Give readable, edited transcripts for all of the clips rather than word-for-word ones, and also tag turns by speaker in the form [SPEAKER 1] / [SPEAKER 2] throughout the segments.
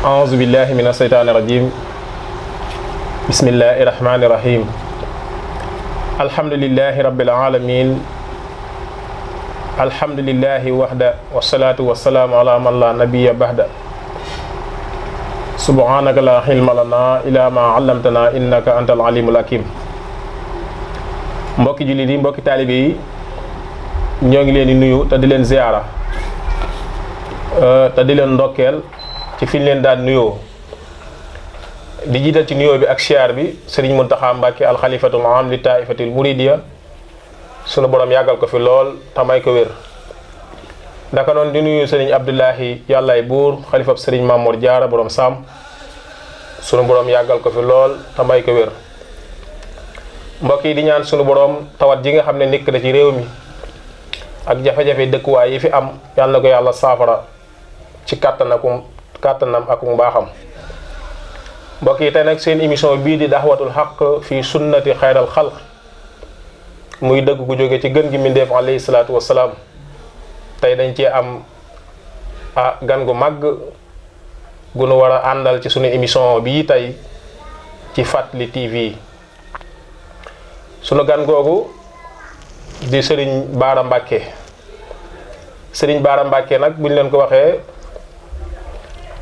[SPEAKER 1] أعوذ بالله من الشيطان الرجيم بسم الله الرحمن الرحيم الحمد لله رب العالمين الحمد لله وحده والصلاة والسلام على من لا نبي بعده سبحانك لا علم لنا إلا ما علمتنا إنك أنت العليم الحكيم mbokki jullit yi mbokki taalibe yi ñoo ngi leen di nuyu te di leen ziyaara te di leen ndokkeel ci fi ñu leen daan nuyoo di jiital ci nuyoo bi ak siyaar bi Serigne Mountakha Mbacké alxalifatul aam li taifatil muridiya sunu borom yàggal ko fi lool te may ko wér. ndaka noonu di nuyu Serigne Abdoulahi yàllaay buur xalifab Serigne Mamour Diarra borom Sam sunu borom yàggal ko fi lool te may ko wér. mbokk yi di ñaan sunu borom tawat ji nga xam ne nekk na ci réew mi ak jafe-jafe dëkkuwaay yi fi am yàlla na ko yàlla saafara ci kàttanam ak mbaaxam. mbokk yi tey nag seen émission bii di daxwatul xaq fii sunnati xayral xalq muy dëgg gu jóge ci gën gi mbindéef alayhi salaatu wassalaam tey dañ cee am gan gu màgg gu nu war a àndal ci sunu émission bii tey ci Fàttali TV. sunu gan googu di Serigne Bara Mbacké Serigne Bara Mbacké nag buñ leen ko waxee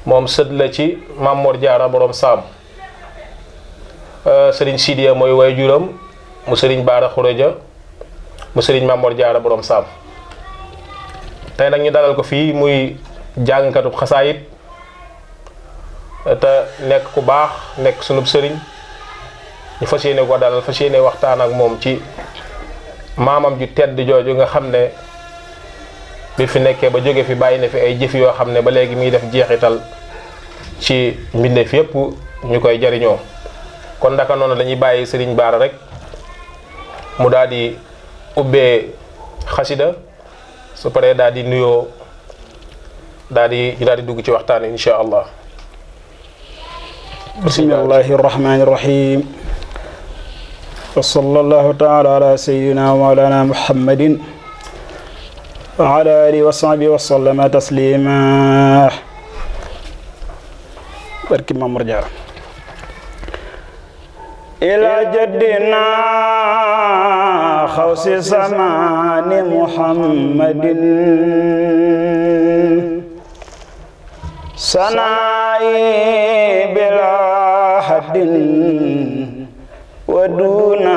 [SPEAKER 1] moom sët la ci Mamour Diarra borom Saam Serigne Sidiya mooy waajuram mu Serigne Bara Khourédia mu Serigne Mamour Diarra borom Saam tey nag ñu dalal ko fii muy jàngkatub xasaayit te nekk ku baax nekk sunub sëriñ ñu fas yéene ko dalal fas yéene waxtaan ak moom ci maamam ju tedd jooju nga xam ne bi fi nekkee ba jóge fi bàyyi na fi ay jëf yoo xam ne ba léegi muy def jeexital ci mbindeef yépp ñu koy jariñoo kon ndaka noonu dañuy bàyyi Serigne Bara rek mu daal di ubbee xasida su paree daal di nuyoo daal di dugg ci waxtaan insha allah.
[SPEAKER 2] bismillahi rahmani rahim wa sallallahu taala ala sayyidina wa mawlana muhammadin wa ala alihi wa sahbihi wa sallama taslima barki Mamour Diarra ila jaddina xawsi zamani muhammadin sanai bila haddin wa duna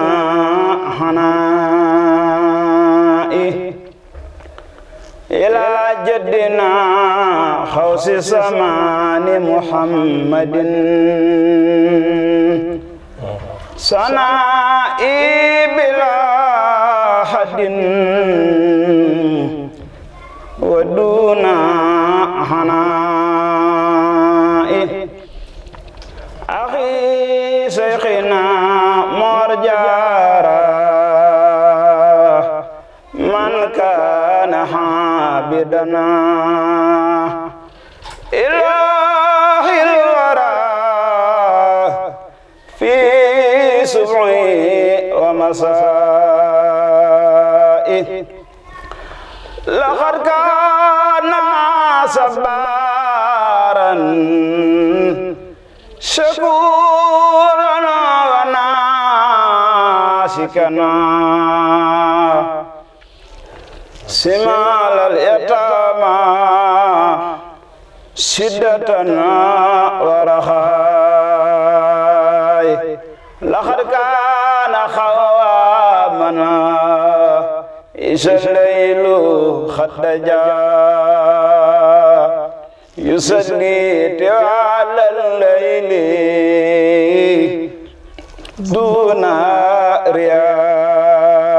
[SPEAKER 2] hanai ila jaddina xawsi zamani muhammadin sanai bila haddin wa duna hanai akhi shaykhina Mor Diarra man kana habidana ilahil wara fi subhi wa masai laqad kana sabaran shakuran wa nasikana simal al yatama shiddatan wa rakhai laqad kana khawamana islaylu khaddaja yusalli ala al-layli duna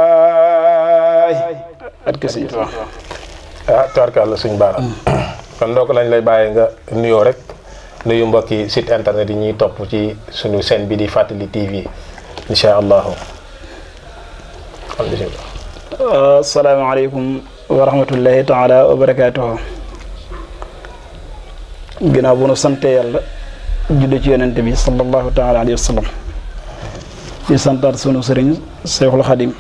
[SPEAKER 2] riyaay at kesi
[SPEAKER 1] tubaarkàlla Serigne Bara kon ndoo ko lañ lay bàyyee nga nuyoo rek nuyu mbokki site internet yi ñuy topp ci suñu chaîne bi di Fàttali TV insha allahu.
[SPEAKER 2] asalaamaaleykum wa rahmatullahi taala wa barakaatuhu. ginnaaw bu nu sante yàlla judde ci yonente bi sallallahu taala alayhi wa sallam di santaat sunu sëriñ Seexul Xadim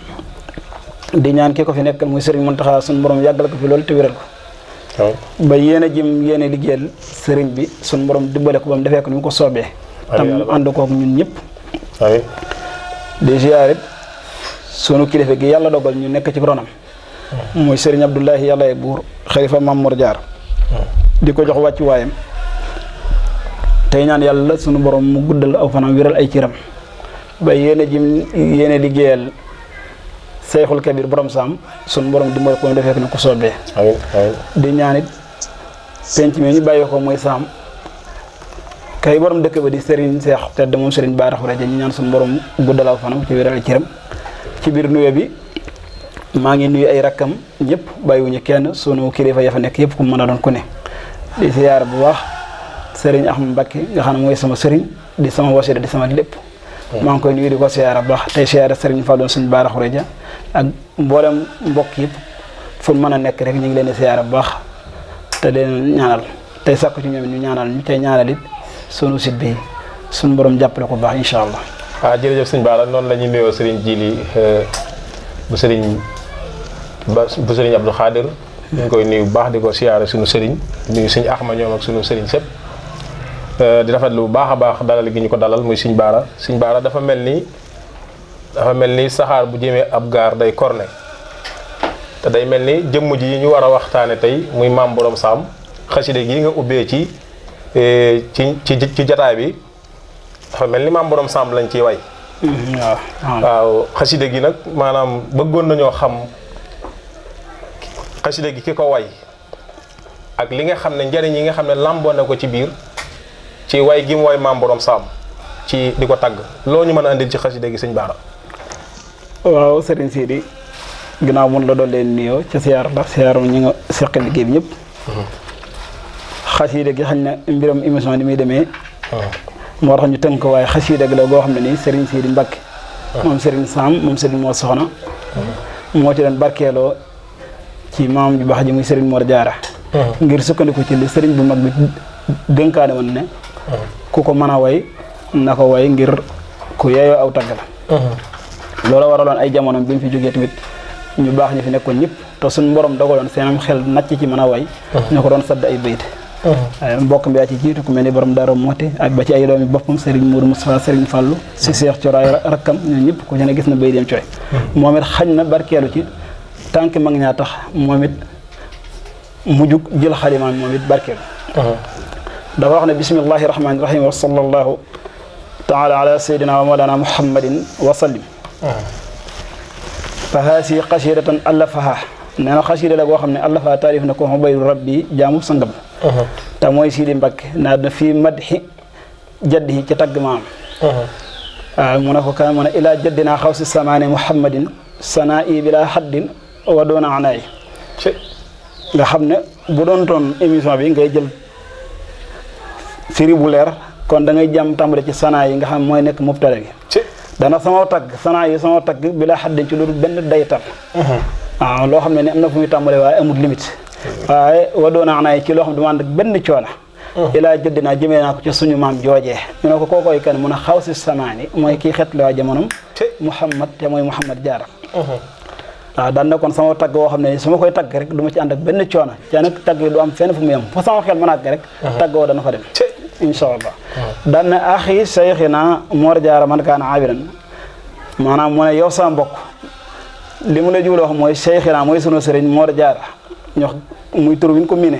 [SPEAKER 2] di ñaan ki ko fi nekkal muy sëriñ Muntaxa sunu borom yàggal ko fi loolu te wéral ko ba yéen a jëm yéen a liggéeyal sëriñ bi sunu borom dimbale ko ba mu defee ko ni mu ko soobee tam ànd kook ñun ñëpp di ziyaarit sunu kilifa gi yàlla dogal ñu nekk ci ronam muy sëriñ Abdoulahi yàlla buur xalifa Mamour Diar di ko jox wàccu waayam tey ñaan yàlla sunu borom mu guddal aw fanam wéral ay ciram ba yéene jim yéene liggéeyal Seexul Kabir borom saam sunu borom dimbal ko defee ko ne ko soobee di ñaanit penc mi ñu bàyyi ko mooy saam kay borom dëkk ba di Serigne Seex tedd moom Serigne Bara Khourédia ñu ñaan sunu borom guddal aw fanam ci wéral ay ciram ci biir nuyo bi maa ngi nuyu ay rakkam ñëpp bàyyiwuñu kenn sunu kilifa ya fa nekk yëpp ku mën a doon ku ne di siyaar bu baax Serigne Ahmad Mbacké nga xam ne mooy sama sëriñ di sama wasila di sama lépp maa ngi koy nuyu di ko siyaara bu baax tey siyaara Serigne Fallou Serigne Bara Khourédia ak mboolem mbokk yëpp fu mën a nekk rek ñu ngi leen di siyaara bu baax te leen ñaanal tey sàkku ci ñoom ñu ñaanal ñu tey ñaanal it sunu site bi sunu borom jàppale ko bu baax incha allah.
[SPEAKER 1] jërëjëf sëñ Bara noonu la ñuy nuyoo Serigne Djili bu Serigne Abdou Khadir ñu ngi koy nuyu bu baax di ko siyaare sunu Serigne nuyu sëñ Axma ñoom ak sunu Serigne sëpp di rafetlu bu baax a baax dalal gi ñu ko dalal muy sëñ Bara dafa mel ni saxaar bu jëmee ab gaar day korne te day mel ni jëmm ji yi ñu war a waxtaane tey muy maam borom saam xaside gi nga ubbee ci jataay bi dafa mel ni maam borom saam lañ ciy way waaw xaside gi nag maanaam bëggoon nañoo xam xaside gi ki ko way ak li nga xam ne njëriñ yi nga xam ne làmboo na ko ci biir ci way gi mu way maam borom saam ci di ko tagg loo ñu mën a andil ci xaside gi sëñ Bara.
[SPEAKER 2] waaw Serigne Sidi ginnaaw mun la doon leen nuyoo ca siyaar la siyaar ñi nga seq liggéey bi ñëpp xaside gi xañ na mbiram émission ni muy demee moo tax ñu tënk ko waaye xaside gi la goo xam ne nii Serigne Sidi Mbacké moom Serigne Sam moom Serigne Mor Soxna moo ci doon barkeeloo ci maam ju baax ji muy Serigne Mor Diarra ngir sukkandiku ci li Serigne bu mag bi dénkaane woon ne ku ko mën a way na ko way ngir ku yeeyoo aw tagg la loolu waraloon ay jamono bi mu fi jógee tamit ñu baax ñu fi nekkoon ñëpp te suñ borom dogaloon seenam xel nacc ci mën a way ñu ko doon sadd ay bayt mbokk bi yaa ci jiitu ku mel ni borom Daaru Muxti ak ba ci ay doomi boppam Serigne Mourou Moustapha Serigne Fallou si Seex Coraay rakkam ñun ñëpp ku ci ne gis na bay dem coy moom it xañ na barkeelu ci tànk mag ñaa tax moom it mu jug jël xalimaam moom it barkeelu dafa wax ne bismillahi rahmani rahim wa sallallahu taala ala sayyidina wa mawlana muhammadin wa sallim fa haasi xasidatan allafaha nee na xasida la boo xam ne allafaha taalif na ko Ubaydu rabbi jaamu sangam te mooy Sidi Mbacké naa na fii madhi jaddihi ci tagg maam waaw mu ne ko kan mu ne ilaa jaddina xaw si samaane muhammadin sanaa i bila haddin wa doona anaay nga xam ne bu doon toon émission bi ngay jël firi bu leer kon da ngay jàmm tàmbale ci sanaa yi nga xam mooy nekk mubtada gi dana sama tagg sanaa yi sama tagg bila haddin ci loolu benn daytal waaw loo xam ne ni am na fu muy tàmbale waaye amul limite waaye wa doona anaay ci loo xam ne du ànd ak benn coona ilaa jëdd naa jëmee naa ko ci suñu maam joojee ñu ne ko kookoy kan mun a xaw si samaani mooy kii xeet la waa jamonom Muhammad te mooy Muhammad Diarra waaw daan na kon sama tagg woo xam ne su ma koy tagg rek du ma ci ànd ak benn coono ca nag tagg yi du am fenn fu mu yem fa sama xel mën a àgg rek tagg woo dana fa dem incha allah daan na axi sayxina Mor Diarra man kaana abiran maanaam mu ne yow sama mbokk li mu la jublu wax mooy sayxina mooy sunu sëriñ Mor Diarra ñox muy tur wi ñu ko miine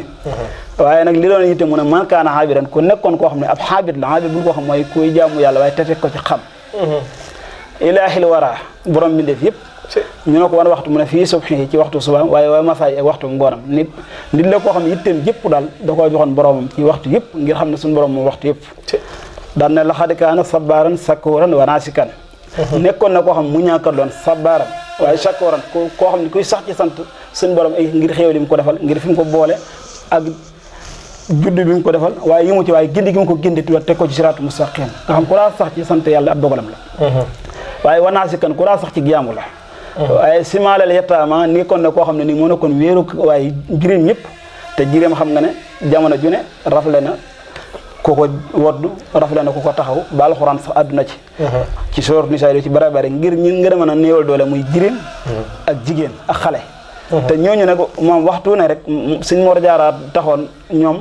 [SPEAKER 2] waaye nag li doon yitte mu ne man kaana xaabiran ku nekkoon koo xam ne ab xaabit la xaabit bu ñu ko xam mooy kuy jaamu yàlla waaye te teg ko ci xam ilaahil wara borom mbindeef yëpp ñu ne ko wan waxtu mu ne fii subhi ci waxtu suba waaye waaye masaay ak waxtu ngoonam nit la koo xam ne yitteem yëpp daal da koo joxoon boromam ci waxtu yëpp ngir xam ne suñu borom moom waxtu yëpp daan ne laxad kaana sabaaran sakuuran wa naasikan nekkoon na koo xam mu ñàkka doon sabaaran waaye sakuuran koo xam ne kuy sax ci sant suñu borom ay ngir xéew li mu ko defal ngir fi mu ko boole ak judd bi mu ko defal waaye yëmu ci waaye gindi gi mu ko gindi tuwa teg ko ci siraatu mustaqim nga xam ku daa sax ci sant yàlla ab dogalam la waaye wanaasi kan ku daa sax ci jaamu la waaye simaalal yettaama ni kon ne koo xam ne nii moo ne kon wéeru waaye jirim ñëpp te jirim xam nga ne jamono ju ne rafle na ko woddu rafetlu na ko taxaw ba alxuraan sax àdduna ci soor Nisaa ci bari ngir ñun ngeen mën a néewal doole muy jirim ak jigéen ak xale te ñooñu nag moom waxtu ne rek Sëñ Mor Jaara taxoon ñoom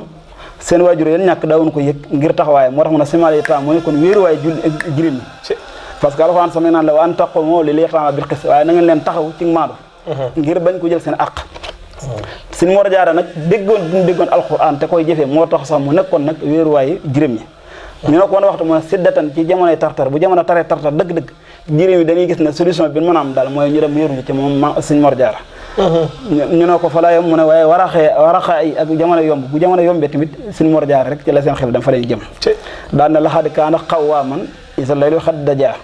[SPEAKER 2] seen waajur yéen ñàkk daawuñ ko yëg ngir taxawaay moo tax mu ne semali tam mooy kon wéeruwaay jirim ñi parce que alxuraan sax ne naan la wa an taqumu lil yataama bil qist waaye na ngeen leen taxaw ci maadu ngir bañ ko jël seen àq Sëñ Mor Jaara nag déggoon alxuraan te koy jëfee moo tax sax mu nekkoon nag wéeruwaay jirim ñi ñu ne ko woon waxtu mooy siddatan ci jamonoy tartar bu jamono taree tartar dëgg-dëgg jirim yi dañuy gis ne solution bi mën a am daal mooy ñu dem wéeru ci moom Sëñ Mor Jaara ñu ne ko fa la yom mu ne waaye waraxa ay ak jamono yomb bu jamono yombee tamit Sëñ Mor Jaara rek ci la seen xel dem fa lañu jëm daan na laxaadi kaana xawwaaman isa laylu xat dajaa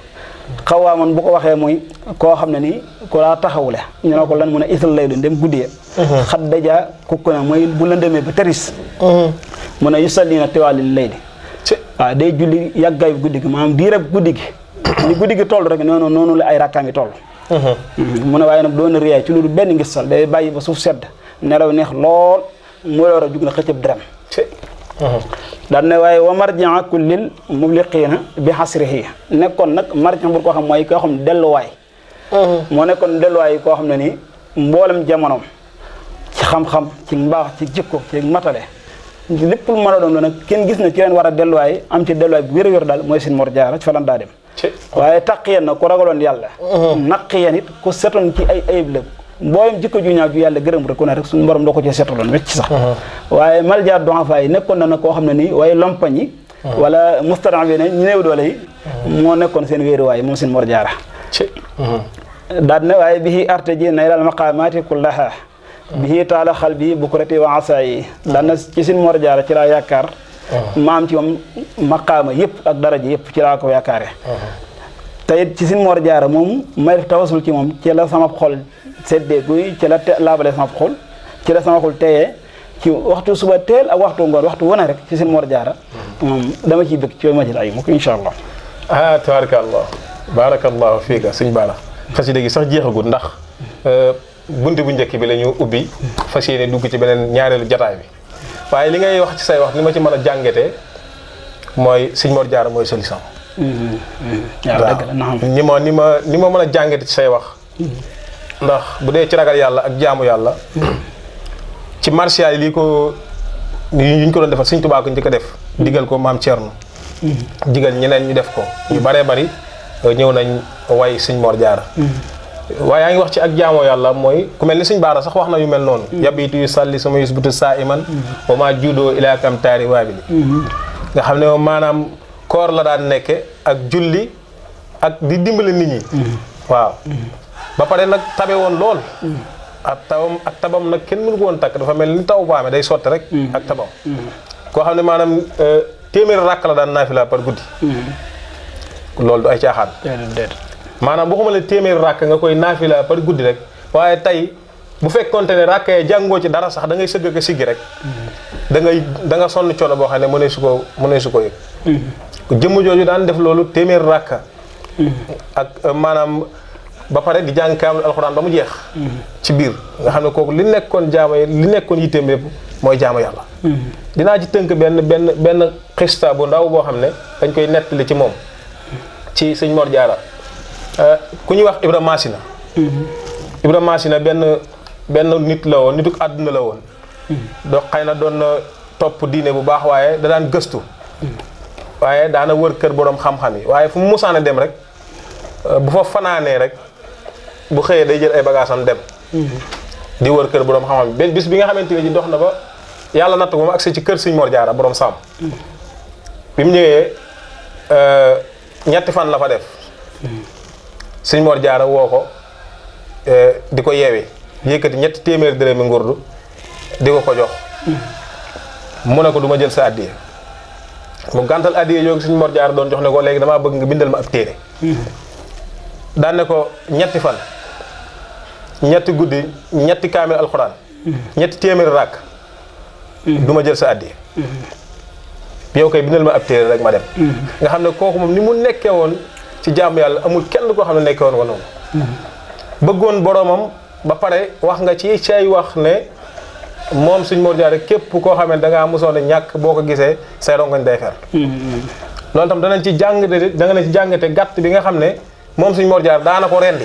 [SPEAKER 2] xawwaaman bu ko waxee mooy koo xam ne nii ku laa taxawule ñu ne ko lan mu ne isal laylu ndem guddee xat dajaa kukku ne mooy bu lëndëmee ba teris mu ne yusallina tiwaalil layli waaw day julli yàggaayu guddi gi maanaam diirab guddi gi ni guddi gi toll rek noonu la ay rakkaam yi toll mu ne waaye nag doon riyaay ci loolu benn ngis sal day bàyyi ba suuf sedd nelaw neex lool mu war a jug na xëccëb dërëm daan ne waaye wa marjaa kullil mubliqiina bi xasrihi nekkoon nag marjaa bu ko xam mooy koo xam ne delluwaay moo nekkoon delluwaay koo xam ne nii mboolem jamonoom ci xam-xam ci mbaax ci jikko ci matale lépp lu mën a doon nag kenn gis na ci leen war a delluwaay am ci delluwaay bu wér-wér daal mooy Sëñ Mor Jaara ci fa lan daa dem waaye taqiyan na ku ragaloon yàlla naqiyan it ku setoon ci ay ayib la mbooyam jikko ju ñaaw ju yàlla gërëm rek ku ne rek suñu borom doo ko ci setaloon wecc sax waaye malja doxafa yi nekkoon na nag koo xam ne nii waaye lompañ yi wala mustadaan bi ne ñu néew doole yi moo nekkoon seen wéeruwaay moom Sëñ Mor Jaara daal ne waaye bihi arte ji nay daal maqaamaati kullaha bihi taala xal bi bukurati wa asa yi daan na ci Sëñ Mor Jaara ci laa yaakaar maam ci moom maqaama yëpp ak daraja yëpp ci laa ko yaakaare te it ci Sëñ Mor Jaara moom may def tawasul ci moom ci la sama xol seddee guy ci la laabale sama xol ci la sama xol teyee ci waxtu suba teel ak waxtu ngoon waxtu wane rek ci Sëñ Mor Jaara moom dama ciy bëgg ci yooyu ma ci ay mukk incha allah
[SPEAKER 1] tabarakallah barakallahu fiika sëñ Bara xasida gi sax jeexagul ndax bunti bu njëkk bi la ñu ubbi fas yéene dugg ci beneen ñaareelu jataay bi waaye li ngay wax ci say wax ni ma ci mën a jàngetee mooy Sëñ Mor Jaara mooy solution waaw ni ma mën a jàngete ci say wax ndax bu dee ci ragal yàlla ak jaamu yàlla ci martial yi lii ko ñu ko doon defal Sëñ Tuubaa ko njëkk a def digal ko maam Thierno digal ñeneen ñu def ko ñu baree bari ñëw nañ way Sëñ Mor Jaara waaye yaa ngi wax ci ak jaamoo yàlla mooy ku mel ni Sëñ Bara sax wax na yu mel noonu yabitu yu salli sama yusbutu saa iman wa maa juudoo ilaa kam taari waabili nga xam ne moom maanaam koor la daan nekke ak julli ak di dimbale nit ñi waaw ba pare nag tabe woon lool ak tabam nag kenn mënu ko woon takk dafa mel ni taw baame day sotti rek ak tabam koo xam ne maanaam téeméeri ràkk la daan naafila par guddi loolu du ay caaxaan maanaam boo xamante ne téeméeri ràkk nga koy naafila par guddi rek waaye tey bu fekkonte ne ràkk yi jàngoo ci dara sax da ngay sëgg ak siggi rek da nga sonn coono boo xam ne mënee su ko yëg jëmm jooju daan def loolu téeméeri ràkk ak maanaam ba pare di jàng kaamil alxuraan ba mu jeex ci biir nga xam ne kooku li nekkoon yitteem yëpp mooy jaamu yàlla dinaa ci tënk benn xista bu ndaw boo xam ne dañ koy nettali ci moom ci Sëñ Mor Jaara ku ñuy wax Ibra Masina Ibra Masina benn nit la woon nituk àdduna la woon doo xëy na doon na topp diine bu baax waaye da daan gëstu waaye daana wër kër boroom xam-xam yi waaye fu mu musaana dem rek bu fa fanaanee rek bu xëyee day jël ay bagaasam dem di wër kër boroom xam-xam benn bis bi nga xamante ne ji dox na ba yàlla natt moom agsi ci kër Sëñ Mor Jaara boroom Saam bi mu ñëwee ñetti fan la fa def Sëñ Mor Jaara woo ko di ko yeewi yëkkati ñetti téeméeri dërëmi ngurdu di ko jox mu ne ko du ma jël sa addiya mu gàntal addiya yooyu Sëñ Mor Jaara doon jox ne ko léegi damaa bëgg nga bindal ma ab téere daan ne ko ñetti fan ñetti guddi ñetti kaamil alxuraan ñetti téeméeri ràkk du ma jël sa addiya yow kay bindal ma ab téere rek ma dem nga xam ne kooku moom ni mu nekkee woon ci jaamu yàlla amul kenn koo xam ne nekkee woon ko noonu bëggoon boromam ba pare wax nga ci say wax ne moom Sëñ Mor Jaara képp koo xam ne da ngaa mosoon a ñàkk boo ko gisee say rongoñ day fer loolu tam danañ ci jàngate gàtt bi nga xam ne moom Sëñ Mor Jaara daana ko rendi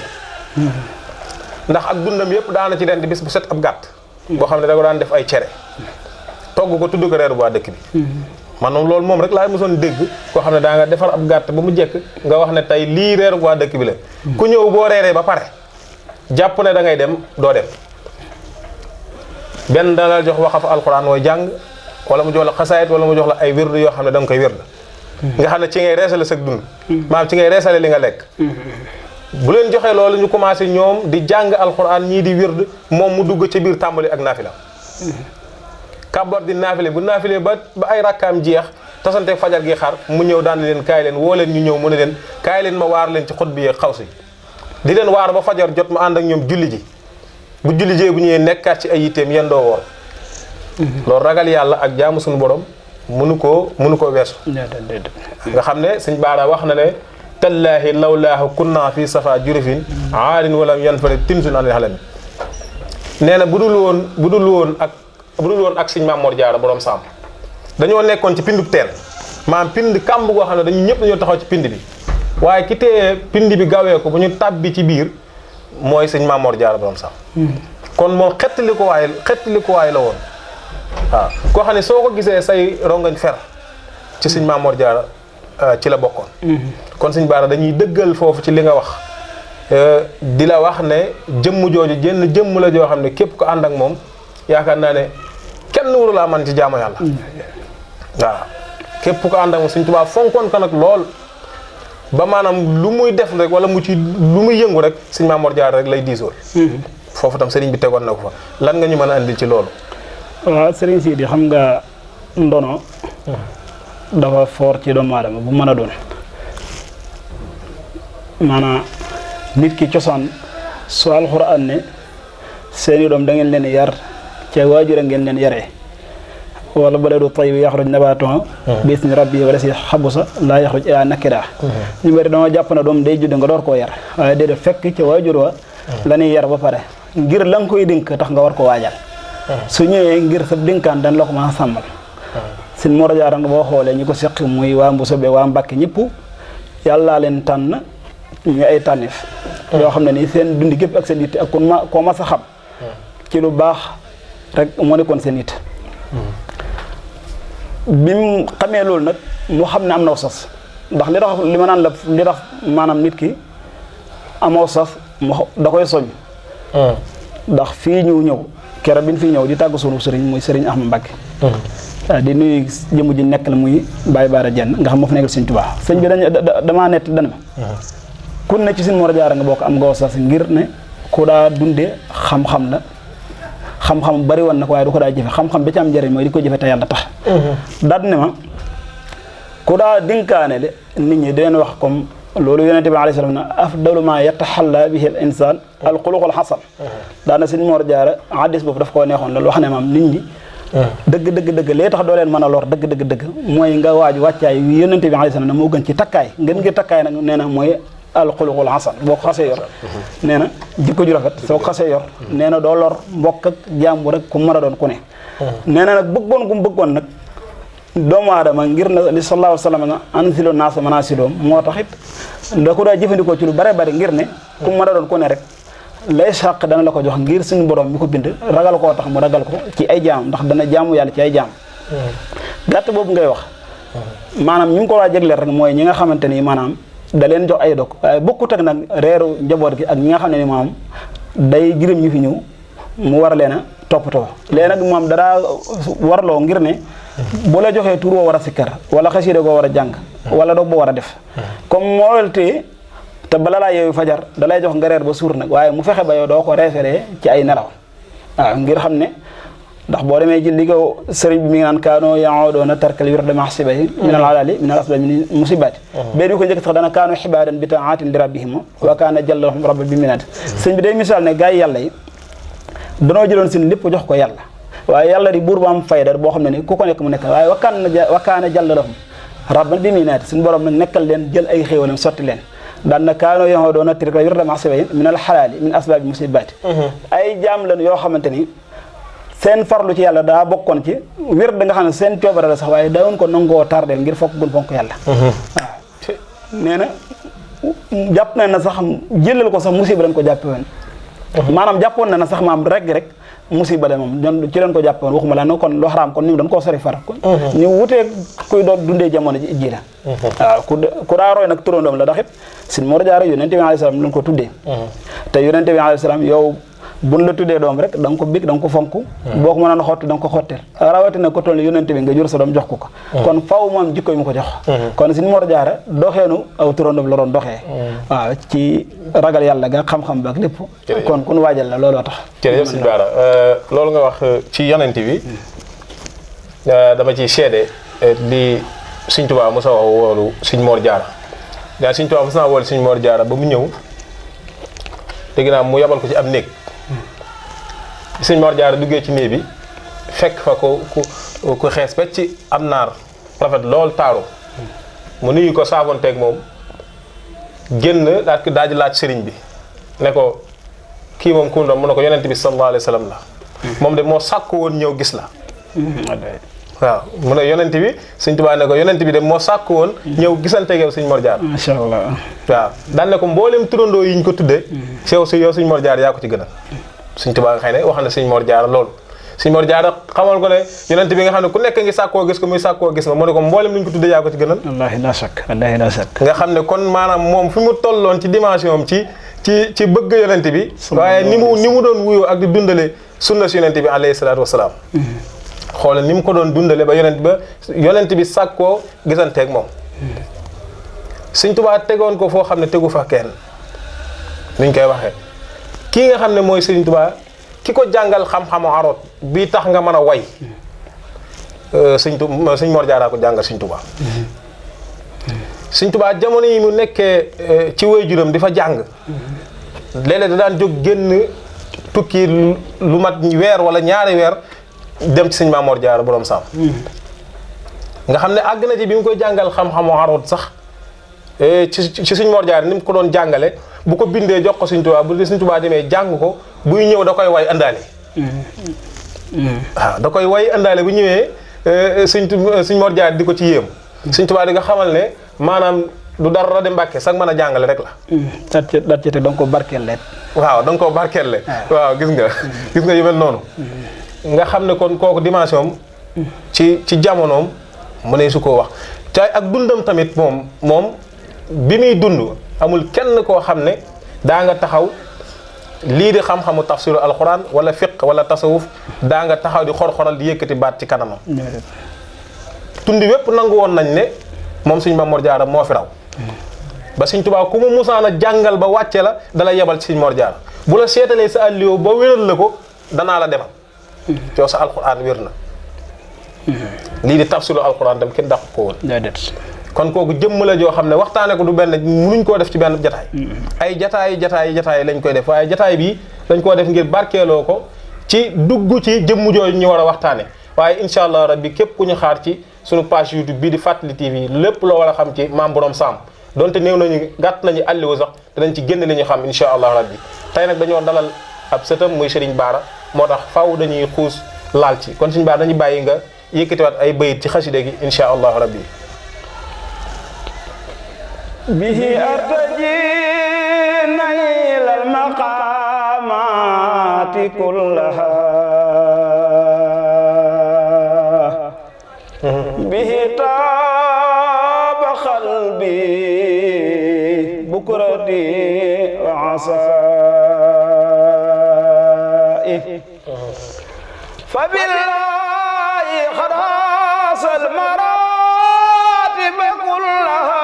[SPEAKER 1] ndax ak dundam yëpp daana ci rendi bis bu set ab gàtt boo xam ne da ko daan def ay cere togg ko tudd ko reeru waa dëkk bi man loolu moom rek laay mosoon dégg koo xam ne daa nga defar ab gàtt ba mu jekk nga wax ne tey lii reeru waa dëkk bi la ku ñëw boo reeree ba pare jàpp ne da ngay dem doo dem benn dana la jox waxafu alxuraan mooy jàng wala mu jox la xasaayit wala mu jox la ay wird yoo xam ne da nga koy wird nga xam ne ci ngay reesale sa dund maanaam ci ngay reesale li nga lekk bu leen joxee loolu ñu commencé ñoom di jàng alxuraan ñii di wird moom mu dugg ci biir tàmbali ak naafila kàbbar di naafile bu naafile ba ay rakkaam jeex tasante fajar gi xar mu ñëw daan leen kaay leen woo leen ñu ñëw mu ne leen kaay leen ma waar leen ci xut bi yeeg xaw si di leen waar ba fajar jot ma ànd ak ñoom julli ji bu julli jee bu ñëwee nekkaat ci ay yitteem yéen doo woor loolu ragal yàlla ak jaamu suñu borom mënu koo weesu nga xam ne sëñ Baara wax na ne tallaahi lawlaahu kunna fi safa jurufin aarin walam yan fari timsun anil xalami nee na bu dul woon ak sëñ Maam Mor Jaara borom saam dañoo nekkoon ci pindub teen maanaam pind kàmb goo xam ne dañu ñëpp dañoo taxaw ci pind bi waaye ki téye pind bi gawee ko bu ñu tàbbi ci biir mooy sëñ Maam Mor Jaara borom saam kon moom xettali ko waay la woon waaw koo xam ne soo ko gisee say rongañ fer ci sëñ Maam Mor Jaara ci la bokkoon kon sëñ Baara dañuy dëggal foofu ci li nga wax di la wax ne jëmm jooju jenn jëmm la joo xam ne képp ko ànd ak moom yaakaar naa ne kenn waru laa man ci jaamu yàlla waaw képp ko ànd ak moom Sëñ Tuubaa fonkoon ko nag lool ba maanaam lu muy def rek wala lu muy yëngu rek sëñ Maam Mor Jaara rek lay diisool foofu tam sëriñ bi tegoon na ko fa lan nga ñu mën a andil ci loolu
[SPEAKER 2] waaw sëriñ Sidi xam nga ndono dafa foor ci doomu aadama bu mën a doon maanaam nit ki cosaan su alxuraan ne seeni doom da ngeen leen yar ca waajur a ngeen leen yaree wala baladu tayyib yaxruj nabaatuhu bi izni rabbihi wala si xabusa laa yaxruj illaa nakidaa ñu bëri dañoo jàpp na doom day judd nga door koo yar waaye déedéet fekk ca waajur wa la ñuy yar ba pare ngir la nga koy dénk tax nga war ko waajal su ñëwee ngir sa dénkaan dañ la ko mën a sàmmal Sëñ Mor Jaara nga boo xoolee ñi ko seq muy waa Mbusobe waa Mbàkke ñëpp yàllaa leen tànn ñu ay tànnif yoo xam ne nii seen dundi gépp ak seen yitte ak koo mas a xam ci lu baax rek moo nekkoon seen yitte bi mu xamee loolu nag mu xam ne am na sas ndax li ma naan la li tax maanaam nit ki amoo sas da koy soñ ndax fii ñu ñëw keroog bi ñu fii ñëw di tàggu sunu sëriñ muy sëriñ Ahmad Mbàkke di nuyu jëmm ji nekk la muy Baye Baara Jenn nga xam moo fa nekkal Sëñ Tuubaa sëñ bi damaa nett dana ma ku ne ci Sëñ Mor Jaara nga bokk am nga sas ngir ne ku daa dundee xam-xam la xam-xam bari woon na ko waaye du ko daa jëfe xam-xam bi ci am njëriñ mooy di ko jëfe te yàlla tax daal ne ma ku daa dénkaane le nit ñi di leen wax comme loolu yonente bi alayhi salaam na afdalu ma yataxalla bihi al insaan al xuluqul xasan daana Sëñ Mor Jaara hadis boobu daf koo neexoon loolu wax ne maam nit ñi dëgg lee tax doo leen mën a lor dëgg mooy nga waaju wàccaay wi yonente bi alayhi salaam ne moo gën ci takkaay ngeen ngi takkaay nag nee na mooy alxuluqul hasan boo ko xasee yor nee na jikko ju rafet soo ko xasee yor nee na doo lor mbokk ak jàmbur rek ku mën a doon ku ne nee na nag bëggoon gu mu bëggoon nag doomu aadama ngir na li sallallahu alayhi wa sallam nga anzilu naasa manaasiloom moo tax it da ko daa jëfandikoo ci lu bare bari ngir ne ku mën a doon ku ne rek lay sàq dana la ko jox ngir suñu borom mi ko bind ragal koo tax mu ragal ko ci ay jaam ndax dana jaamu yàlla ci ay jaam gàtt boobu ngay wax maanaam ñu ngi ko waa jégleel rek mooy ñi nga xamante ni maanaam da leen jox ay dog waaye bokkut ak nag reeru njaboot gi ak ñi nga xam ne ni maanaam day jirim ñu fi ñëw mu war leen a toppatoo léegi nag moom dara warloo ngir ne bu la joxee tur woo war a sikkar wala xasida goo war a jàng wala dog boo war a def comme moo tee te bala laa yeewu fajar da lay jox nga reer ba suur nag waaye mu fexe ba yow doo ko référé ci ay nelaw waaw ngir xam ne ndax boo demee ci li ko sëriñ bi mi ngi naan kaanoo yaodoona tarkal wirda mahsibati min al alali min al asbab min musibati benn bi ko njëkk sax dana kaanu xibaadan bi taatin li rabbihim wa kaana jallahum rabba bi minati sëñ bi day misaal ne gars yi yàlla yi danoo jëloon seen lépp jox ko yàlla waaye yàlla di buur bu am fayda boo xam ne ni ku ko nekk mu nekk waaye wa kaana jallahum rabban bi minati suñu borom nag nekkal leen jël ay xéewalam sotti leen daan na kaanoo yaodoona tarkal wirda mahsibati min al xalaali min asbab musibati ay jaam lan yoo xamante ni seen farlu ci yàlla daa bokkoon ci wér da nga xam ne seen coobare la sax waaye dawoon ko nangoo tardeel ngir fokk gun fonk yàlla waaw nee na jàpp na sax jëlal ko sax musiba lañ ko jàppe woon maanaam jàppoon na sax maam rek musiba la moom ñoom ci leen ko jàppe woon waxuma la no kon lu xaraam kon ñu dañ koo sori far ñu wutee kuy doon dundee jamono ji la waaw ku daa roy nag turandoom la ndax it Sëñ Mor Jaara yonente bi alayhi salaam lañ ko tuddee te yonente bi alayhi salaam yow buñ la tuddee doom rek da nga ko bég da nga ko fonk boo ko mënoon xotti da nga ko xotteel rawatina ko toll yonente bi nga jur sa doom jox ko kon faw moom jikko yi mu ko jox kon Sëñ Mor Jaara doxeenu aw turandoom la doon doxee waaw ci ragal yàlla ga xam-xam ba ak lépp kon kun waajal la looloo tax
[SPEAKER 1] jërëjëf Sëñ Bara loolu nga wax ci yonente bi dama ciy seede di Sëñ Tuubaa mos a wax woolu Sëñ Mor Jaara daa Sëñ Tuubaa mos naa woolu Sëñ Mor Jaara ba mu ñëw dégg naa mu yabal ko ci ab néeg Sëñ Mor Jaara duggee ci néeg bi fekk fa ku xees ba ci am naar rafet lool taaru mu nuyu ko saafonteeg moom génn daal di laaj sëriñ bi ne ko kii moom ku mu ne ko yonent bi sallallahu alayhi wa sallam la moom de moo sàkku woon ñëw gis la waaw mu ne yonent bi Sëñ Tuubaa ne ko yonent bi de moo sàkku woon ñëw gisanteeg yow Sëñ Mor Jaara
[SPEAKER 2] macha allah
[SPEAKER 1] waaw daan ne ko mboolem turandoo yi ñu ko tuddee yow Sëñ Mor Jaara yaa ko ci gënal Sëñ Tuubaa nga xëy ne wax na Sëñ Mor Jaara loolu Sëñ Mor Jaara xamal ko ne yonent bi nga xam ne ku nekk ngi sàkkoo gis ko muy sàkkoo gis ma mu ne ko mboolem lu ñu ko tuddee yaa ko ci gënal
[SPEAKER 2] wallaahi la shakk wallaahi la shakk
[SPEAKER 1] nga xam ne kon maanaam moom fi mu tolloon ci dimension am ci bëgg yonent bi waaye ni mu doon wuyoo ak di dundale sunna si yonent bi alayhi salaatu wasalaam xoolal ni mu ko doon dundale ba yonent bi sàkkoo gisanteeg moom Sëñ Tuubaa tegoon ko foo xam ne tegu fa kenn nuñ koy waxee kii nga xam ne mooy Sëñ Tuubaa ki ko jàngal xam-xamu aroot bii tax nga mën a way Sëñ Mor Jaara ko jàngal Sëñ Tuubaa Sëñ Tuubaa jamono yi mu nekkee ci waajuram di fa jàng léeg-léeg da daan jóg génn tukki lu mat weer wala ñaari weer dem ci Sëñ Maam Mor Jaara borom saam nga xam ne àgg na ci bi mu koy jàngal xam-xamu aroot sax ci Sëñ Mor Jaara ni mu ko doon jàngale bu ko bindee jox ko Sëñ Tuubaa bu Sëñ Tuubaa demee jàng ko buy ñëw da koy way àndaale waaw da koy way àndaale bu ñëwee Sëñ Mor Jaara di ko ci yéem Sëñ Tuubaa di nga xamal ne maanaam du dara di Mbàkke sax mën a jàngale rek la
[SPEAKER 2] daat ci te da nga ko barkeel leen
[SPEAKER 1] waaw da nga ko barkeel le waaw gis nga yu mel noonu nga xam ne kon kooku dimension ci jamonoom mu ne su koo wax te ak dundam tamit moom bi muy dund amul kenn koo xam ne daa nga taxaw lii di xam-xamu tafsiru alquran wala fiq wala tasawuf daa nga taxaw di xor-xoral di yëkkati baat ci kanamam tundi wépp nangu woon nañ ne moom Sëñ Maam Mor Jaara moo fi raw ba Sëñ Tuubaa ku mu musaan a jàngal ba wàcce la dala yebal ci Sëñ Mor Jaara bu la seetalee sa àlliwoo ba wéral la ko danaa la demal yow sa alquran wér na lii di tafsiru alquran tam kenn dàq ko woon kon kooku jëmm la joo xam ne waxtaane ko du benn mënuñ koo def ci benn jataay ay jataay lañ koy def waaye jataay bi dañ koo def ngir barkeeloo ko ci dugg ci jëmm jooju ñu war a waxtaane waaye incha allah rabbi képp ku ñu xaar ci sunu page YouTube bii di Fàttali TV lépp loo war a xam ci maam borom saam donte néew nañu gàtt nañu àlliwu sax danañ ci génn li ñu xam incha allah rabbi tey nag dañoo dalal ab sëtam muy Serigne Bara moo tax faaw dañuy xuus laal ci kon Serigne Bara dañuy bàyyi nga yëkkatiwaat ay bayit ci xasida gi incha allah rabbi
[SPEAKER 2] bihi artaji naylal maqaamaati kullaha bihi taaba qalbi bukrati wa asaa'i fa billahi qad haasal maraatib kullaha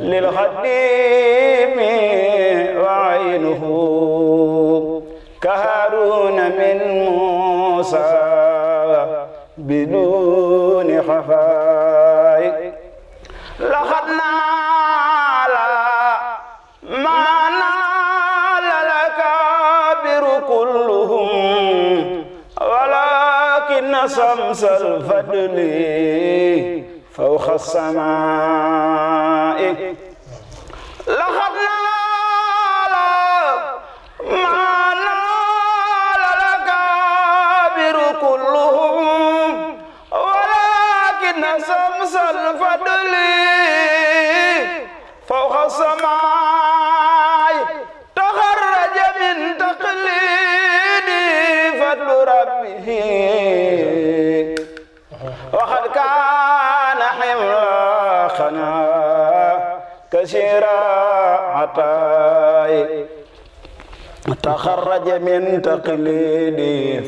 [SPEAKER 2] للخديم وعينه كهارون من موسى بدون خفاء لقد نال ما نال الأكابر كلهم ولكن شمس الفضل فوق السماء لقد نال ما نال الأكابر كلهم ولكن شمس الفضل فوق السماء تخرج من تقليد فضل ربه وقد كان حملاقنا كثيرا عطاي تخرج من تقليد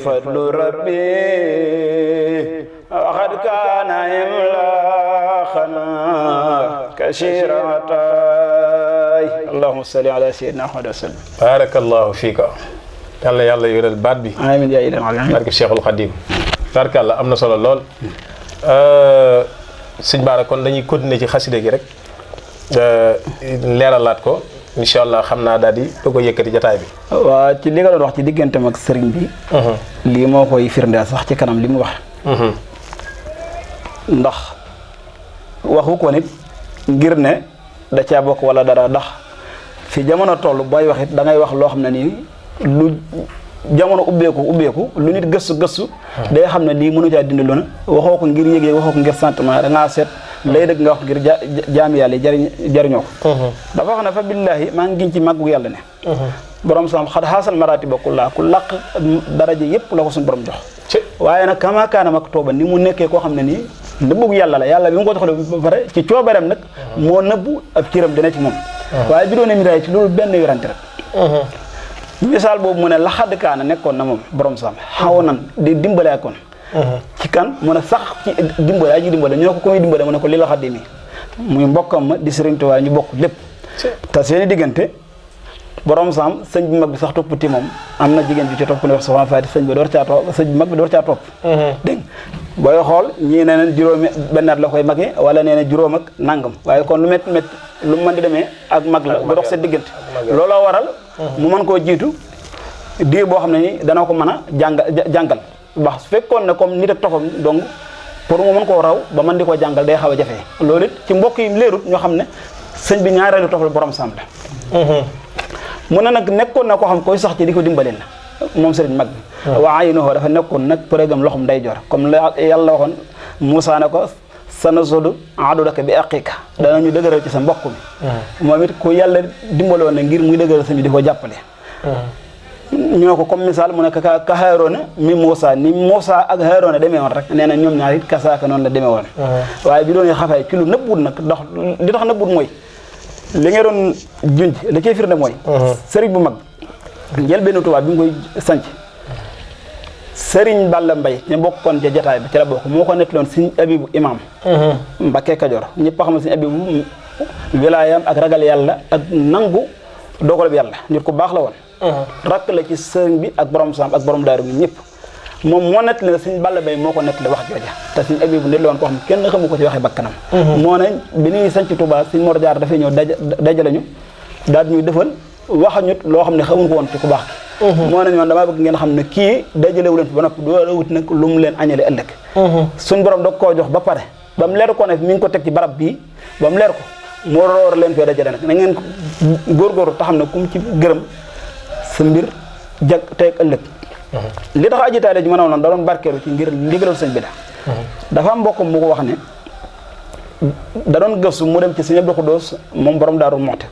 [SPEAKER 2] فضل ربي وقد كان حملاقنا كثيرا عطاي اللهم صل على سيدنا محمد وسلم
[SPEAKER 1] barakallahu fiika yàlla yàlla yoral baat bi
[SPEAKER 2] amiin yaa ilaahi
[SPEAKER 1] barke Cheikhul Khadim barkalla am na solo lool sëñ Bara kon dañuy continuer ci xasida gi rek leeralaat ko incha allah xam naa daal di ko yëkkati jataay bi.
[SPEAKER 2] waaw ci li nga doon wax ci digganteem ak sëriñ bi. lii moo koy firndeel sax ci kanam li mu wax. ndax waxu ko nit ngir ne da caa bokk wala dara ndax fi jamono toll booy wax it da ngay wax loo xam ne nii lu jamono ubbeeku lu nit gëstu day xam ne lii mënu caa dindi lu ne waxoo ko ngir yëgee waxoo ko ngir sentiment da ngaa seet lay dëgg nga wax ngir jaami yàlla jariñoo ko. dafa wax ne fa billaahi maa ngi giñ ci màggu yàlla ne. borom sam xad xaasal maraati ba ku laq daraja yëpp la ko suñu borom jox. waaye nag kama kaana mak tooba ni mu nekkee koo xam ne nii nëbbug yàlla la yàlla bi mu ko joxle ba pare ci coobareem nag moo nëbbu ab ciram dina ci moom. waaye bi doone miraay ci loolu benn yorante rek. misaal boobu mu ne la xadd kaana nekkoon na moom borom sam xaw nan di dimbale akoon. ci kan mu ne sax ci dimbale aji dimbale ñoo ko ko muy dimbale mu ne ko li la xaddi mi muy mbokkam ma di Sëriñ Tuubaa ñu bokk lépp. te seeni diggante borom sam sëñ bi mag bi sax toppati moom am na jigéen bi ci topp ku ne wax soxna Faati sëñ bi door caa topp sëñ bi mag bi door caa topp. dégg booy xool ñii nee nañ juróomi benn at la koy magee wala nee na juróom ak nangam waaye kon lu métti lu mu mën di demee ak mag la bu dox seen diggante. looloo waral mu mën koo jiitu diir boo xam ne ni dana ko mën a jàngal wax su fekkoon ne comme nit ak toppam donc pour mu mën koo raw ba mën di ko jàngal day xaw a jafe loolu it ci mbokk yi leerut ñoo xam ne sëñ bi ñaareelu topp la borom sam la. mu ne nag nekkoon na koo xam koy sax ci di ko dimbaleel moom sëriñ mag bi. waa aynuhu dafa nekkoon nag përëgam loxum day jor comme la yàlla waxoon Moussa ne ko sanasudu adudaka bi aqiqa danañu dëgëral ci sa mbokk mi. moom it ku yàlla dimbaloon na ngir muy dëgëral sëñ bi di ko jàppale. ñoo ko comme misaal mu ne ka Haaruna mi Moussa ni Moussa ak Haaruna demee woon rek nee na ñoom ñaar it kasaaka noonu la demee woon. waaye bi doon xafay ci lu nëbbut nag ndax li tax nëbbut mooy li nga doon junj la cay firnde mooy. sëriñ bu mag njël benn tubaab bi mu koy sanc sëriñ Balla Mbay ñu bokkoon ca jataay bi ci la bokk moo ko nettaloon Sëriñ Abibu imam Mbakke Kajoor ñëpp a xam Sëriñ Abibu wilaayam ak ragal yàlla ak nangu dogal bi yàlla nit ku baax la woon. rakk la ci sëriñ bi ak borom sam ak borom daaru bi ñëpp moom moo nettali ne Sëriñ Balla Mbay moo ko nettali wax jooja te Sëriñ Abibu nit la woon koo xam kenn xamu ko ci waxee bakkanam. moo ne bi ñuy sanc Touba Sëriñ Mor Jaar dafay ñëw dajale ñu daal ñuy defal waxañut loo xam ne xamuñ ko woon ci ku baax ki moo nañ man damaa bëgg ngeen xam ne kii dajalewu leen fi ba noppi doo wut nag lu mu leen añale ëllëg suñ borom da koo jox ba pare ba mu leer ko ne mi ngi ko teg ci barab bii ba mu leer ko moo roor leen fee dajale nag na ngeen góorgóorlu te xam ne kum ci gërëm sa mbir jag teeg ëllëg li tax ajitaale ji ma ne woon da doon barkeelu ci ngir ndigalal sëñ bi la dafa am mbokk mu ko wax ne da doon gëstu mu dem ci sëñ Abdou Khoudoss moom borom Daaru Muxti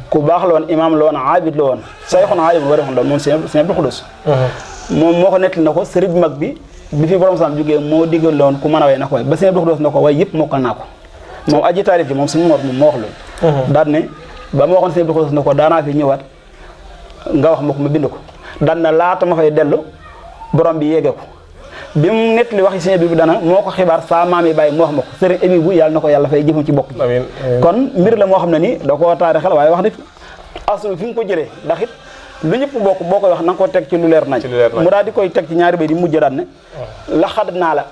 [SPEAKER 2] ku baax la woon imaam la woon aabid la woon sayxoon aabid war a moom sëñ Abdou Khoudoss moom moo ko nettali na ko sëriñ bu mag bi fi borom sam jógee moo diggal la woon ku mën a way na ko way ba sëñ Abdou Khoudoss na ko way yëpp mokkal naa ko moom aji taalif ji moom suñu mor moom moo wax loolu daan ne ba ma waxoon sëñ Abdou Khoudoss na ko daanaa fi ñëwaat nga wax ma ko ma bind ko daan na laata ma fay dellu borom bi yéege ko bi mu nettali waxi sëñ bi dana moo ko xibaar saa maam yi bàyyi moo wax ma ko sëriñ Abi bu yàlla na ko yàlla fay jëfam ci bokk kon mbir la moo xam ne ni da koo taarixal waaye wax dëgg aslu fi nga ko jëlee ndax it lu ñëpp bokk boo koy wax na nga ko teg ci lu leer nañ mu daal di koy teg ci ñaari bay di mujj daan ne laxad naa la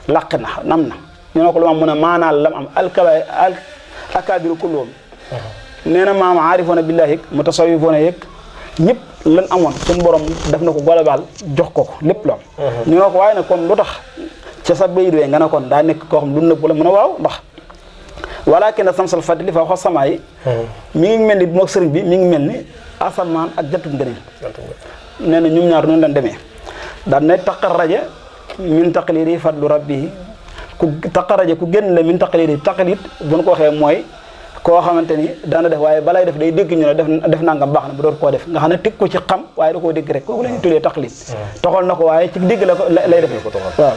[SPEAKER 2] laq na nam na ñu ne ko lu ma mun a maanaal lam am alkabaay al akabiru kulloom nee na maam aarifoona billahi yëg mutasawifoona yëg ñëpp lan amoon suñu borom def na ko global jox ko lépp la am ñu ne ko waaye nag kon lu tax ca sa bayit wee nga ne kon daa nekk koo xam lu nëbb la mën a waaw ndax walakin samsal fadli fa wax sama yi mi ngi mel ni moog sëriñ bi mi ngi mel ni asamaan ak jantub ngëneel nee na ñoom ñaar noonu lañ demee daan ne taqarraja min taqlidi fadlu rabbi ku taqarraja ku génn la min taqlidi taqlid bu ñu ko waxee mooy koo xamante ni daana def waaye balay def day dégg ñu ne def nangam baax na bu door koo def nga xam ne teg ko ci xam waaye da koo dégg rek kooku la ñuy tuddee taqlid toxal na ko waaye ci dégg la ko lay def waaw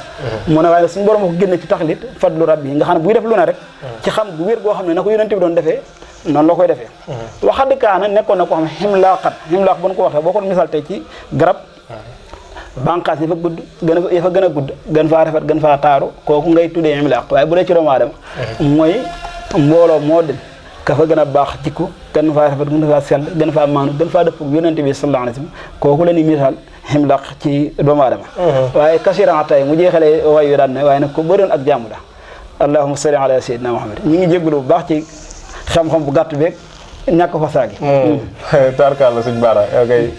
[SPEAKER 2] mu ne waaye suñu borom ko génne ci taqlid fadlu rabbi nga xam ne buy def lu ne rek ci xam gu wér goo xam ne na ko yonent bi doon defee noonu la koy defee waxad kaana nekkoon na koo xam ne ximlaaqat ximlaaq bu ñu ko waxee boo ko misaal tey ci garab bànqaas yi fa gudd gën fa gën a gudd gën faa rafet gën faa taaru kooku ngay tuddee ximlaaq waaye bu dee ci doomu aadama mooy mbooloo moo dem ka fa gën a baax jikko gën faa rafet gën faa sell gën faa maanu gën faa dëpp yonent bi sallallahu alayhi wa sallam kooku la ni misaal ximlaaq ci doomu aadama waaye kasiran tay mu jeexalee way yu daan ne waaye nag ko bëroon ak jàmm la allahumma salli ala sayyidina muhammad ñi ngi jégalu bu baax ci xam-xam bu gàtt beeg ñàkk fa saagi
[SPEAKER 1] tarkal la suñ baara yow kay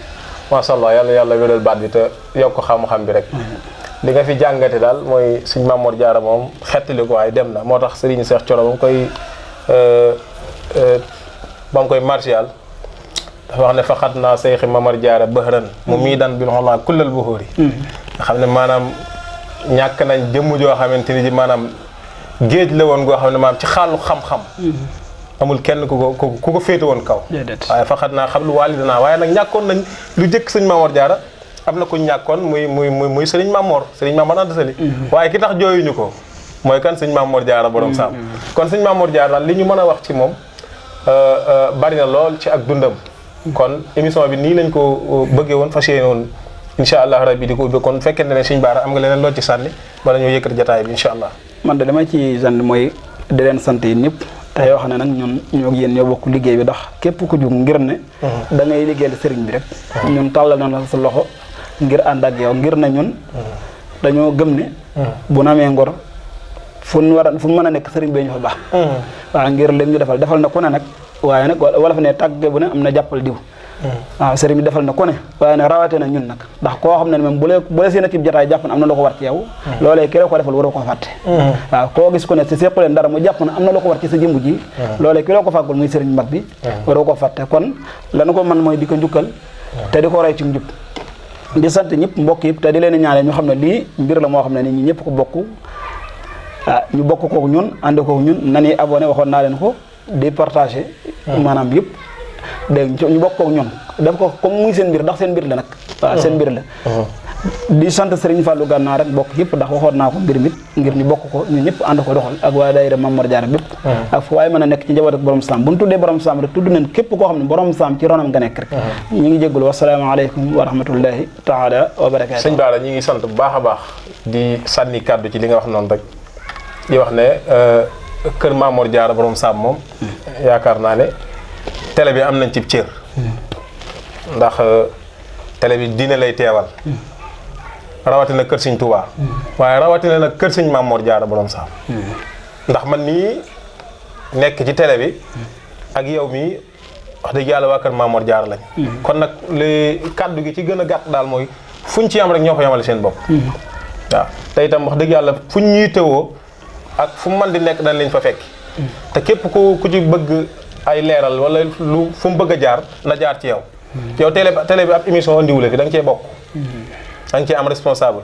[SPEAKER 1] masha Allah yàlla wéral baat bi te yokk xam-xam bi rek li nga fi jàngate daal mooy suñ Mamoor Jaara moom xettali ko waaye dem na moo tax Serigne Cheikh Thioro ba mu koy martial dafa wax ne faqat naa Seyxi Mamoor Jaara bëhran mu mii dan bin xoolaa kullal buxóori nga xam ne maanaam ñàkk nañ jëmm joo xamante ni ji maanaam géej la woon goo xam ne maanaam ci xaalu xam-xam amul kenn ku ko féete woon kaw waaye faqat naa xam lu waalidanaa waaye nag ñàkkoon nañ lu jëkk sëñ Mamoor Jaara am na ku ñàkkoon muy sëriñ Mamoor Anta Sali waaye ki tax jooyuñu ko mooy kan sëñ Mamoor Jaara borom saam kon sëñ Mamoor Jaara daal li ñu mën a wax ci moom bari na lool ci ak dundam kon émission bi nii lañ ko bëggee woon fas yéene woon incha allah rabbi di ko ubbi kon fekkente ne sëñ Baara am nga leneen lool ci sànni bala ñoo yëkkati jotaay bi incha allah.
[SPEAKER 2] man de dama ci sant mooy di leen sant yi ñëpp te yoo xam ne nag ñun ñoo yéen ñoo bokk liggéey bi ndax képp ku jug ngir ne da ngay liggéeyal sëriñ bi rek ñun tàllal na la sa loxo ngir ànd ak yow ngir na ñun dañoo gëm ne bu na amee ngor fu mu mën a nekk sëriñ bi ñu fa baax waaw ngir lim ñu defal na ku ne nag waaye nag wala fa ne tàgge bu ne am na jàppal diw waaw sëriñ bi defal na ku ne waaye nag rawate na ñun nag ndax koo xam ne moom bu la seen ci jotaay jàpp na am na lu ko war ci yow loolee ki la ko defal waroo ko fàtte waaw koo gis ku ne si sequ leen dara mu jàpp na am na lu ko war ci sa jëmbu ji loolee ki la ko fàggul muy sëriñ mag bi waroo ko fàtte kon lanu ko man mooy di ko njukkal te di ko roy ci njub di sant ñëpp mbokk yëpp te di leen ñaanee ñu xam ne lii mbir la moo xam ne ni ñi ñëpp ko bokk ñu bokk kook ñun ànd kook ñun nani abonné waxoon naa leen ko di partagé maanaam yëpp dégg ñu bokk kook ñun def ko comme muy seen mbir ndax seen mbir la nag waaw seen mbir la di sant Serigne Fallou Gànnaar rek bokk yëpp ndax waxoon naa ko mbir mit ngir ñu bokk ko ñun ñëpp ànd ko doxal ak waa daayira Mamoor Jaara bépp ak fu waaye mën a nekk ci njaboot ak borom saam bu ñu tuddee borom saam rek tudd nañ képp koo xam ne borom saam ci ronam nga nekk rek ñu ngi jégalu wasalaamaaleykum wa rahmatullahi taala wa barakaatu
[SPEAKER 1] sëñ Bara ñi ngi sant bu baax a baax di sànni kàddu ci li nga wax noonu rek di wax ne kër Mamoor Jaara borom saam moom yaakaar naa ne télé bi am nañ ci cër ndax télé bi diine lay teewal rawatina kër sëñ Touba waaye rawatina nag kër sëñ Mamoor Jaara borom saam ndax man nii nekk ci télé bi ak yow mii wax dëgg yàlla waa kër Mamoor Jaara lañ kon nag li kàddu gi ci gën a gàtt daal mooy fuñ ci am rek ñoo ko yamale seen bopp waaw te itam wax dëgg yàlla fuñ ñuy tewoo ak fu mu mën di nekk dañ lañ fa fekk te képp ku ci bëgg ay leeral wala lu fu mu bëgg a jaar na jaar ci yow yow télé bi ab émission andiwu la fi da nga cee bokk da nga cee am responsable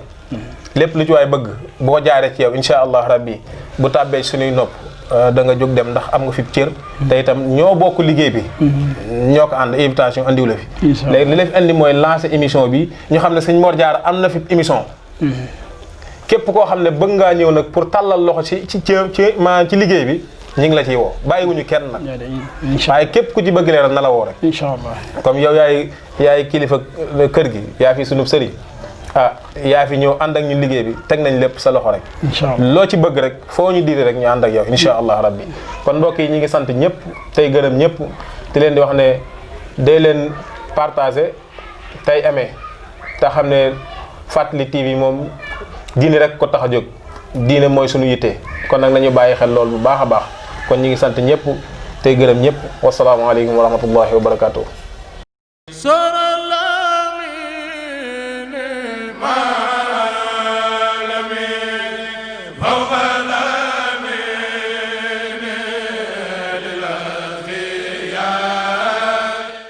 [SPEAKER 1] lépp lu ci waay bëgg boo jaaree ci yow incha allah rabbi bu tàbbee suñuy nopp da nga jóg dem ndax am nga fi cër te itam ñoo bokk liggéey bi ñoo ko ànd invitation andiwu la fi léegi li la fi andi mooy lancer émission bi ñu xam ne sëñ Mor Jaara am na fi émission képp koo xam ne bëgg ngaa ñëw nag pour tàllal loxo ci liggéey bi ñu ngi la ciy woo bàyyiwuñu kenn nag waaye képp ku ci bëgg leeral na la woo rek
[SPEAKER 2] incha allah
[SPEAKER 1] comme yow yaay kilifa kër gi yaa fi sunub sëriñ yaa fi ñëw ànd ak ñu liggéey bi teg nañ lépp sa loxo rek.
[SPEAKER 2] incha allah
[SPEAKER 1] loo ci bëgg rek foo ñu diiri rek ñu ànd ak yow incha allah rabbi. kon mbokk yi ñi ngi sant ñëpp tey gërëm ñëpp di leen di wax ne day leen partagé tey amee te xam ne Fàttali TV moom diine rek ko tax a jóg diine mooy suñu yitte kon nag nañu bàyyi xel lool bu baax a baax kon ñi ngi sant ñëpp tey gërëm ñëpp wasalaamaaleykum wa rahmatullahi wa barakaatu.